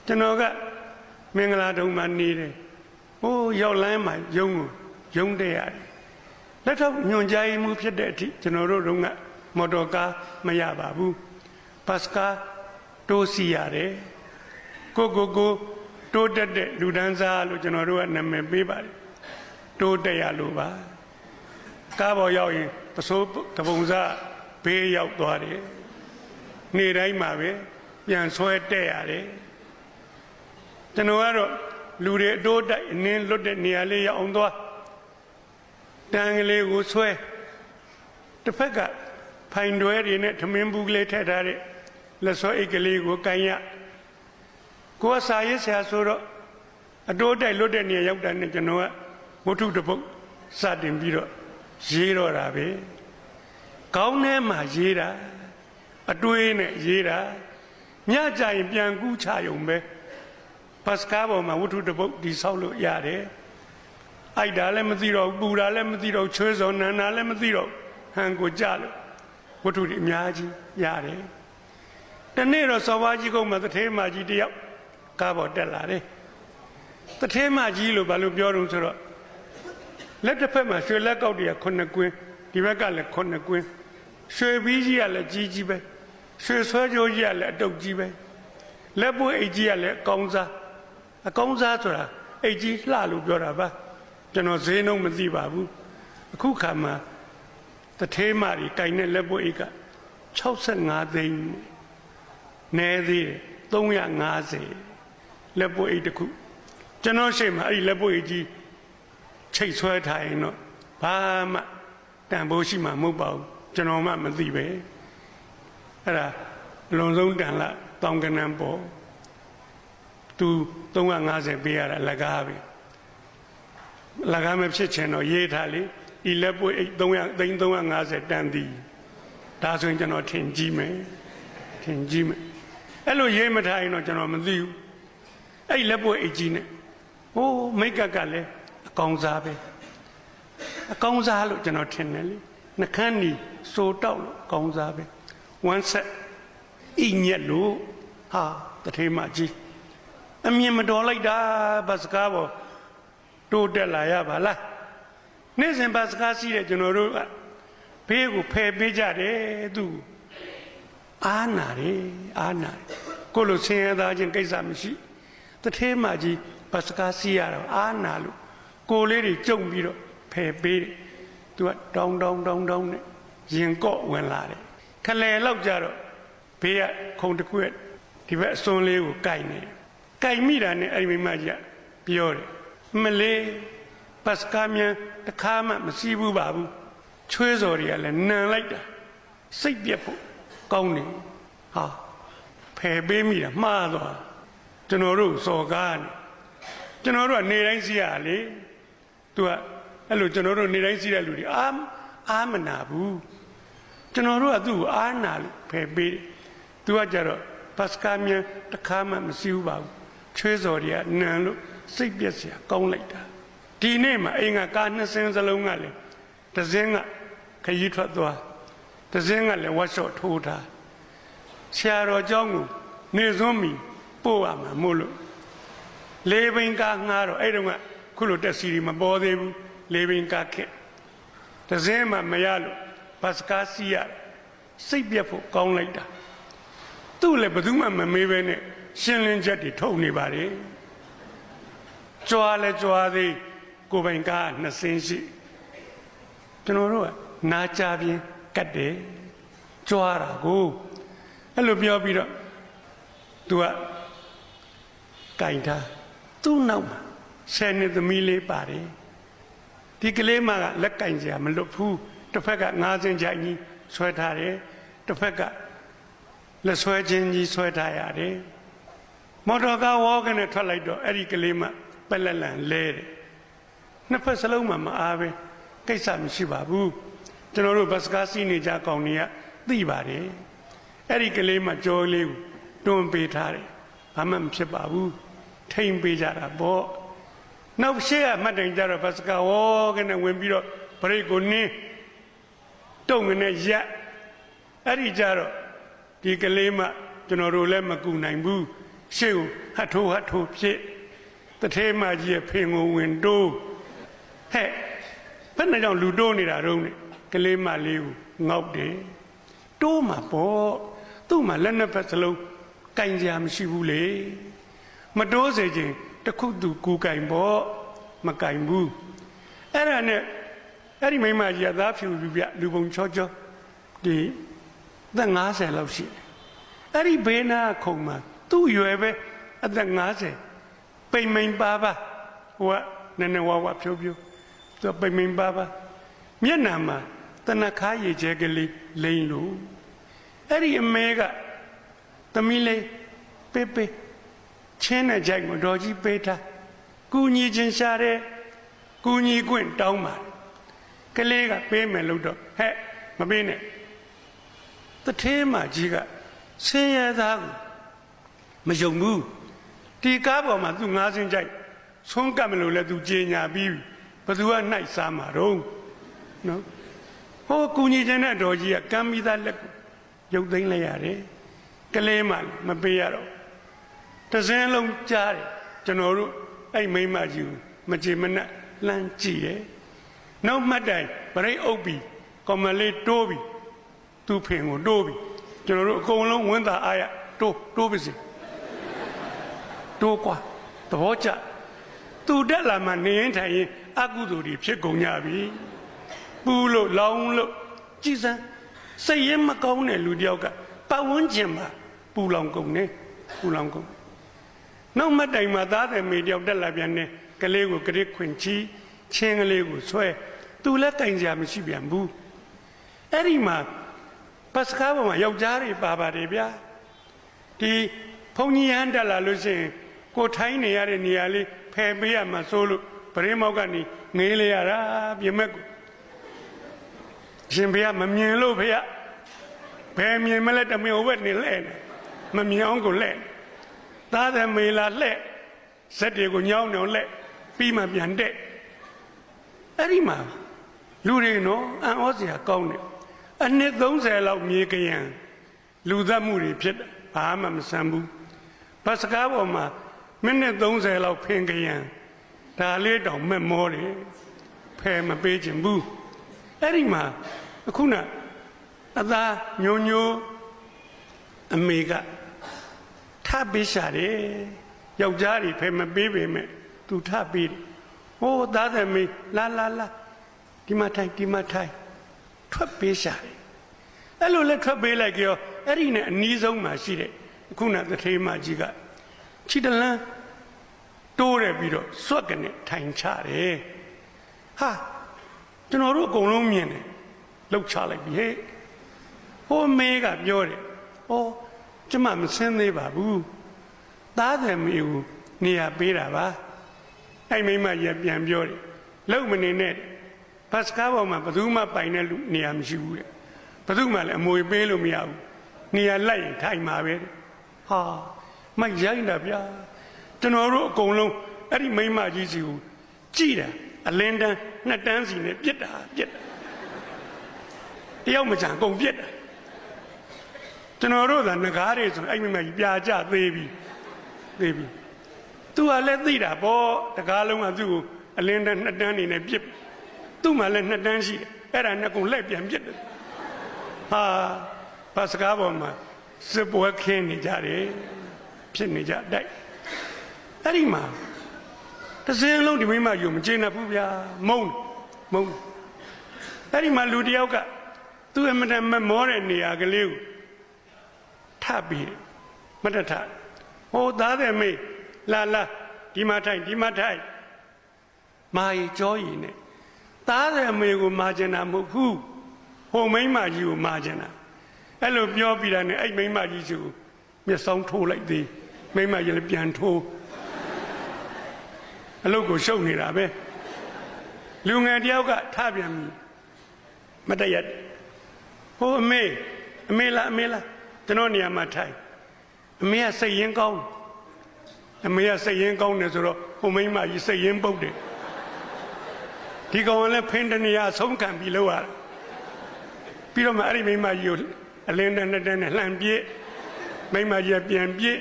ကျွန်တော်ကမင်္ဂလာတုံးမှာနေတယ်ဟိုးရောက်လမ်းမှာယုံတဲ့ရတယ်လက်ထောက်ညွန်ကြားမှုဖြစ်တဲ့အထိကျွန်တော်တို့ကမော်တော်ကားမရပါဘူးဘတ်ကားတိုးစီရတယ်ကိုတိုးတက်တဲ့လူဒန်းစားလို့ကျွန်တော်တို့ကနာမည်ပေးပါတယ်တိုးတက်ရလို့ပါကားပေါ်ရောက်ရင်ပစိုးတပုံစားဘေးရောက်သွားတယ်နေ့တိုင်းမှာပဲပြန်ဆွဲတက်ရတယ်ကျွန်တော်ကတော့လူတွေအတိုးတိုက်အနည်းလွတ်တဲ့နေရာလေးရောက်အောင်သွားတန်ကလေးကိုဆွဲတစ်ဖက်ကဖိုင်တွဲတွေနဲ့ထမင်းဘူးကလေးထည့်ထားတဲ့လက်စောအိတ်ကလေးကိုကန်ရကိုယ်စာရေးဆရာဆိုတော့အတိုးတိုက်လွတ်တဲ့နေရာရောက်တာနဲ့ကျွန်တော်ကဝတ္ထုတစ်ပုဒ်စတင်ပြီးတော့ရေးတော့တာပဲကောင်းထဲမှာရေးတာအတွေးနဲ့ရေးတာညကြရင်ပြန်ကူးချရုံပဲပတ်စကားပေါ်မှာဝတ္ထုတစ်ပုဒ်ဒီဆောက်လို့ရတယ်အိုက်တာလည်းမသိတော့ပူတာလည်းမသိတော့ချွေးစော်နန်းတာလည်းမသိတော့ဟန်ကိုကြလို့ဝတ္ထုတွေအများကြီးရတယ်တနေ့တော့စော်ဘာကြီးကုန်းမှာတထေးမကြီးတယောက်ကားပေါ်တက်လာတယ်တထေးမကြီးလို့ဘာလို့ပြောတော့ဆိုတော့လက်တစ်ဖက်မှာရွှေလက်ကောက်တွေက9ကွင်းဒီဘက်ကလည်း9ကွင်းရွှေဘီးကြီးကလည်းကြီးပဲရွှေဆွဲကြိုးကြီးကလည်းအတုပ်ကြီးပဲလက်ပွေးအိတ်ကြီးကလည်းအကောင်းစားဆိုတာအိတ်ကြီးလှလို့ပြောတာပါကျွန်တော်ဈေးနှုန်းမသိပါဘူးအခုခါမှာတထေးမကြီးတိုင်တဲ့လက်ပွေးအိတ်က65သိန်းနဲသေးတယ်350လက်ပွေးအိတ်တစ်ခုကျွန်တော်ရှေ့မှာအဲ့ဒီလက်ပွေးအိတ်ကြီးချိတ်ဆွဲထားရင်တော့ဘာမှတန်ဖိုးရှိမှာမဟုတ်ပါဘူးကျွန်တော်မှမသိပဲအဲ့ဒါလွန်ဆုံးတန်လာတောင်ကနန်းပေါ်သူ350ပေးရတာလက်ကားပဲလက်ကားမဖြစ်ချင်တော့ရေးထားလေဤလက်ပွေအိတ်350တန်သည်ဒါဆိုရင်ကျွန်တော်ထင်ကြည့်မယ်အဲ့လိုရေးမထားရင်တော့ကျွန်တော်မသိဘူးအဲ့လက်ပွေအိတ်ကြီးနဲ့ဟိုးမိတ်ကပ်လည်းအကောင်စားပဲအကောင်စားလို့ကျွန်တော်ထင်တယ်လေနှခမ်းနီစိုးတောက်လို့အကောင်စားပဲဝမ်းဆက်ဣညက်လို့ဟာတထေးမကြီးအမြင်မတော်လိုက်တာဘတ်စကားပေါ်တိုးတက်လာရပါလားနေ့စဉ်ဘတ်စကားစီးတဲ့ကျွန်တော်တို့ကဘေးကိုဖယ်ပေးကြတယ်သူအားနာတယ်ကိုလိုဆင်းရဲသားချင်းကိစ္စမရှိတထေးမကြီးဘတ်စကားစီးရတော့အားနာလို့ကိုလေးတွေကြုံပြီးတော့ဖယ်ပေးတယ်သူကတောင်းနဲ့ရင်ကော့ဝင်လာတယ်ခလဲလောက်ကြတော့ဘေးကခုံတစ်ခုရဲ့ဒီဘက်အစွန်းလေးကိုကိုက်နေကိုက်မိတာနဲ့အဲ့ဒီမိမကြီးပြောတယ်မလေးပတ်စကားမြန်တခါမှမစီးဘူးပါဘူးချွေးစော်တွေကလည်းနန်လိုက်တာစိတ်ပြက်ဖို့ကောင်းနေဟာဖယ်ပေးမိတာမှားသွားကျွန်တော်တို့စော်ကားနေကျွန်တော်တို့ကနေတိုင်းစီးရလေသူကအဲ့လိုကျွန်တော်တို့နေတိုင်းစီးတဲ့လူတွေအာမနာဘူးကျွန်တော်တို့ကသူ့ကိုအားနာလို့ဖယ်ပေးတယ်သူကကြတော့ပတ်စကားမြန်တခါမှမစီးဘူးပါဘူးချွေးစော်တွေကနန်လို့စိတ်ပြက်စရာကောင်းလိုက်တာဒီနေ့မှာအိမ်ကကား2စင်းစလုံးကလည်းတစ်စင်းကခရီးထွက်သွားတစ်စင်းကလည်းဝတ်လျှော့ထိုးထားဆရာတော်เจ้าကိုနေစွန်းမီပို့ရမှာမို့လို့လေးဘိန်းကားငှားတော့အဲ့တုန်းကခုလိုတက်စီတွေမပေါ်သေးဘူးလေးဘိန်းကားခက်တစ်စင်းမှမရလို့ဘတ်စကားစီးရစိတ်ပြက်ဖို့ကောင်းလိုက်တာသူ့လည်းဘယ်သူမှမမေးပဲနဲ့ရှင်းလင်းချက်တွေထုတ်နေပါလေကြွားလဲကြွားသေးကိုပိုင်ကား2စင်းရှိကျွန်တော်တို့ကနာကြပြင်းကတ်တယ်ကြွားတာကိုအဲ့လိုပြောပြီးတော့သူကကင်ထားသူ့နောက်မှာ10နှစ်သမီးလေးပါတယ်ဒီကလေးမကလက်ကင်စရာမလွတ်ဘူးတစ်ဖက်က9စင်းချိုင်ကြီးဆွဲထားတယ်တစ်ဖက်ကလက်ဆွဲချင်းကြီးဆွဲထားရတယ်မော်တော်ကားဝေါ်ကနေထွက်လိုက်တော့အဲ့ဒီကလေးမပက်လက်လန်လဲတယ်နှစ်ဖက်စလုံးမှာမအားပဲကိစ္စမရှိပါဘူးကျွန်တော်တို့ဘတ်စကားစီးနေကြကောင်တွေကသိပါတယ်အဲ့ဒီကလေးမကြောလေးကိုတွန်းပေးထားတယ်ဘာမှမဖြစ်ပါဘူးထိမ့်ပေးကြတာပေါ့နောက်ရှေ့ကမှတ်တိုင်ကြတော့ဘတ်စကားဝေါ်ကနေဝင်ပြီးတော့ဘရိတ်ကိုနင်းတုံငနဲ့ရက်အဲ့ဒီကြတော့ဒီကလေးမကျွန်တော်တို့လည်းမကူနိုင်ဘူး ရှေ့ကိုဟတ်ထိုးဖြစ်တထဲမကြီးရဲ့ဖင်ကိုဝင်တိုးဟဲ့ဘယ်နဲ့ကြောင့်လူတိုးနေတာတော့နဲ့ကလေးမလေးကိုငေါက်တယ်တိုးမှာပေါ့သူ့မှာလက်နှစ်ဖက်စလုံးကင်ကြမရှိဘူးလေမတိုးစေခြင်းတခုသူကူကင်ပေါ့မကင်ဘူးအဲ့ဒါနဲ့အဲ့ဒီမိမကြီးကသားဖြူပြလူပုံချောချောဒီသက်50လောက်ရှိတယ်အဲ့ဒီဘေးနာခုံမှာသူ့ရွယ်ပဲအသက်50ပိန်မိန်ပါဟိုကနည်းနည်းဝါဖြိုးသူပိန်မိန်ပါမျက်နှာမှာတနခါရည်ကျဲကလေးလိမ့်လို့အဲ့ဒီအမေကသမီးလေးပေးချင်းနဲ့ကြိုက်ကိုတော်ကြီးပေးထားကူညီချင်းရှာတဲ့ကူညီခွင့်တောင်းပါကလေးကပေးမယ်လို့တော့ဟဲ့မပေးနဲ့တထဲမှာကြီးကဆင်းရဲသားကိုမယုံဘူးဒီကားပေါ်မှာသူငါးစင်းကြိုက်ဆုံးကပ်မလို့လဲသူကြေညာပြီးဘသူကနှိုက်စားမှာတော့နော်ဟိုကူညီခြင်းတဲ့တော်ကြီးကကမ်းမိသားလက်ကိုရုပ်သိမ်းလိုက်ရတယ်ကလေးမှမပေးရတော့တစင်းလုံးကြားတယ်ကျွန်တော်တို့အဲ့မိမကြီးကိုမကြေမနက်လှမ်းကြည့်တယ်နောက်မှတ်တိုင်ဗရိတ်အုပ်ပြီးကော်မလေးတိုးပြီးသူ့ဖင်ကိုတိုးပြီးကျွန်တော်တို့အကုန်လုံးဝင်းသာအားရတိုးပါစေတိုးကွာသဘောကျသူတက်လာမှနေရင်ထိုင်ရင်အကုသိုလ်တွေဖြစ်ကုန်ကြပြီပူလို့လောင်လို့ကြည်စမ်းစိတ်ရင်မကောင်းတဲ့လူတယောက်ကပတ်ဝန်းကျင်မှာပူလောင်ကုန်နေပူလောင်ကုန်နောက်မှတ်တိုင်မှာသားတယ်မေတယောက်တက်လာပြန်နေကလေးကိုကရစ်ခွင်ချီချင်းကလေးကိုဆွဲသူလည်းတိုင်ကြမရှိပြန်ဘူးအဲ့ဒီမှာပတ်စကားပေါ်မှာယောက်ျားတွေပါပါတယ်ဗျာဒီဘုန်းကြီးဟန်တက်လာလို့ရှိရင်ကိုထိုင်းနေရတဲ့နေရာလေးဖယ်ပေးရမှာစိုးလို့ပရင်းမောက်ကနေငေးလေရတာပြမက်ကိုရှင်ဖေကမမြင်လို့ဖေကဘယ်မြင်မလဲတမင်ဝက်နေလဲမမြင်အောင်ကိုလဲသားတယ်မေလာလှဲ့ဇက်တွေကိုညောင်းနေလှဲ့ပြီးမှပြန်တဲ့အဲ့ဒီမှာလူတွေနော်အံ့ဩစရာကောင်းတယ်အနှစ်30လောက်မြေကရန်လူသက်မှုတွေဖြစ်တယ်ဘာမှမဆန်ဘူးဘတ်စကားပေါ်မှာမိနစ်30လောက်ဖင်ကရန်ဒါလေးတောင်မဲ့မောတယ်ဖယ်မပေးချင်ဘူးအဲ့ဒီမှာအခုနအသားညိုညိုအမေကထပေးရှာတယ်ယောက်ျားတွေဖယ်မပေးပေမဲ့သူထပေးတယ်ဟိုးသားတယ်မေလာဒီမှာထိုင်ထွက်ပေးရှာတယ်အဲ့လိုလဲထွက်ပေးလိုက်ကြောအဲ့ဒီနဲ့အနီးဆုံးမှာရှိတဲ့ခုနသထေးမကြီးကခြေတလန်းတိုးတယ်ပြီးတော့စွက်ကနေထိုင်ချတယ်ဟာကျွန်တော်တို့အကုန်လုံးမြင်တယ်လှုပ်ချလိုက်ပြီဟဲ့ဟိုမေကပြောတယ်ဩကျမမဆင်းသေးပါဘူးသားတယ်မေကိုနေရာပေးတာပါအဲ့မိမကြီးပြန်ပြောတယ်လုံမနေနဲ့ဘတ်စကားပေါ်မှာဘယ်သူမှပိုင်တဲ့လူနေရာမရှိဘူးတဲ့ဘယ်သူမှလည်းအမွေပေးလို့မရဘူးနေရာလိုက်ရင်ထိုင်မှာပဲဟာမိုက်ရိုင်းတာဗျာကျွန်တော်တို့အကုန်လုံးအဲ့ဒီမိမကြီးစီကိုကြည်တာအလင်းတန်း2တန်းစီနဲ့ပြစ်တာတယောက်မချန်အကုန်ပြစ်တာကျွန်တော်တို့ကငကားတွေဆိုအဲ့မိမကြီးပြာကျသေးပြီသူကလည်းသိတာပေါ့တကားလုံးကသူ့ကိုအလင်းတန်း2တန်းနေနဲ့ပြစ်သူ့မှာလည်း2တန်းရှိတယ်အဲ့ဒါနဲ့ကုန်လက်ပြန်ပြစ်တယ်ဟာဘာစကားပေါ်မှာစစ်ပွဲခင်းနေကြတယ်ဖြစ်နေကြတိုက်အဲ့ဒီမှာတစ်စင်းလုံးဒီမိမယူမကျေနပ်ဘူးဗျာမုန်းအဲ့ဒီမှာလူတယောက်ကသူ့အမတန်မမောတဲ့နေရာကလေးကိုထပြီးမတထဟိုသားတယ်မေလာဒီမှာထိုင်မာရီကြောရီနဲ့သားတယ်မေကိုမာကျင်တာမဟုတ်ဘူးဟိုမိမကြီးကိုမာကျင်တာအဲ့လိုပြောပြီးတာနဲ့အဲ့မိမကြီးကိုမျက်စောင်းထိုးလိုက်သေးမိမကြီးလည်းပြန်ထိုးအလုပ်ကိုရှုပ်နေတာပဲလူငယ်တယောက်ကထပြန်ပြီမတရက်ဟိုအမေလားကျွန်တော်နေရာမှာထိုင်အမေကစိတ်ရင်းကောင်းတယ်ဆိုတော့ဟိုမိမကြီးစိတ်ရင်းပုတ်တယ်ဒီကောင်ကလည်းဖင်တနေရဆုံးခံပြီးလို့ရတယ်ပြီးတော့မှအဲ့ဒီမိမကြီးကိုအလင်းတန်းနဲ့လှန်ပြစ်မိမကြီးပြန်ပြစ်